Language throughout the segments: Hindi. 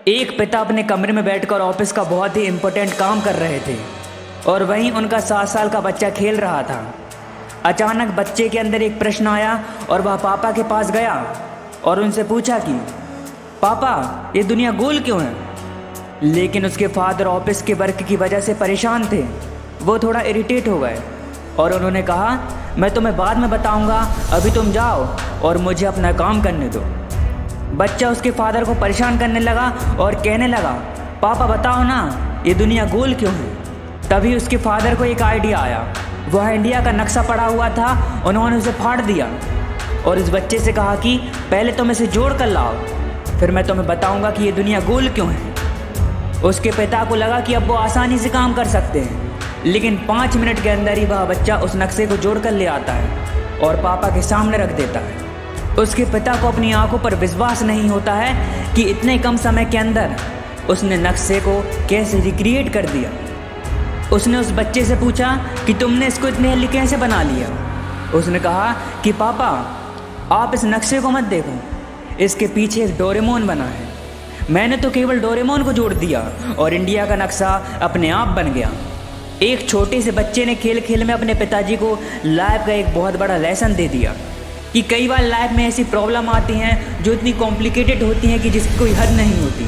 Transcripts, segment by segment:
एक पिता अपने कमरे में बैठकर ऑफिस का बहुत ही इम्पोर्टेंट काम कर रहे थे और वहीं उनका 7 साल का बच्चा खेल रहा था। अचानक बच्चे के अंदर एक प्रश्न आया और वह पापा के पास गया और उनसे पूछा कि पापा, ये दुनिया गोल क्यों है? लेकिन उसके फादर ऑफिस के वर्क की वजह से परेशान थे। वो थोड़ा इरिटेट हो गए और उन्होंने कहा, मैं तुम्हें बाद में बताऊंगा, अभी तुम जाओ और मुझे अपना काम करने दो। बच्चा उसके फादर को परेशान करने लगा और कहने लगा, पापा बताओ ना, ये दुनिया गोल क्यों है? तभी उसके फादर को एक आइडिया आया। वह इंडिया का नक्शा पड़ा हुआ था, उन्होंने उसे फाड़ दिया और इस बच्चे से कहा कि पहले तुम इसे जोड़ कर लाओ, फिर मैं तुम्हें बताऊंगा कि ये दुनिया गोल क्यों है। उसके पिता को लगा कि अब वो आसानी से काम कर सकते हैं, लेकिन 5 मिनट के अंदर ही वह बच्चा उस नक्शे को जोड़ कर ले आता है और पापा के सामने रख देता है। उसके पिता को अपनी आंखों पर विश्वास नहीं होता है कि इतने कम समय के अंदर उसने नक्शे को कैसे रिक्रिएट कर दिया। उसने उस बच्चे से पूछा कि तुमने इसको इतने जल्दी कैसे बना लिया? उसने कहा कि पापा, आप इस नक्शे को मत देखो, इसके पीछे एक डोरेमोन बना है। मैंने तो केवल डोरेमोन को जोड़ दिया और इंडिया का नक्शा अपने आप बन गया। एक छोटे से बच्चे ने खेल खेल में अपने पिताजी को लाइफ का एक बहुत बड़ा लेसन दे दिया कि कई बार लाइफ में ऐसी प्रॉब्लम आती हैं जो इतनी कॉम्प्लिकेटेड होती हैं कि जिसकी कोई हद नहीं होती,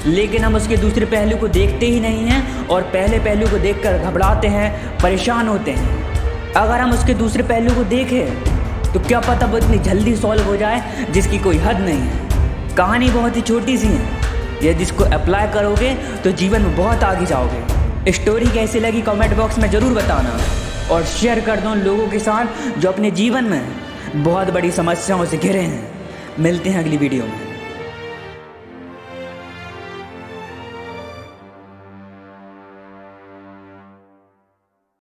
लेकिन हम उसके दूसरे पहलू को देखते ही नहीं हैं और पहले पहलू को देखकर घबराते हैं, परेशान होते हैं। अगर हम उसके दूसरे पहलू को देखें तो क्या पता वो इतनी जल्दी सॉल्व हो जाए जिसकी कोई हद नहीं है। कहानी बहुत ही छोटी सी है, यदि इसको अप्लाई करोगे तो जीवन में बहुत आगे जाओगे। स्टोरी कैसी लगी कमेंट बॉक्स में ज़रूर बताना और शेयर कर दो उन लोगों के साथ जो अपने जीवन में बहुत बड़ी समस्याओं से घिरे हैं। मिलते हैं अगली वीडियो में।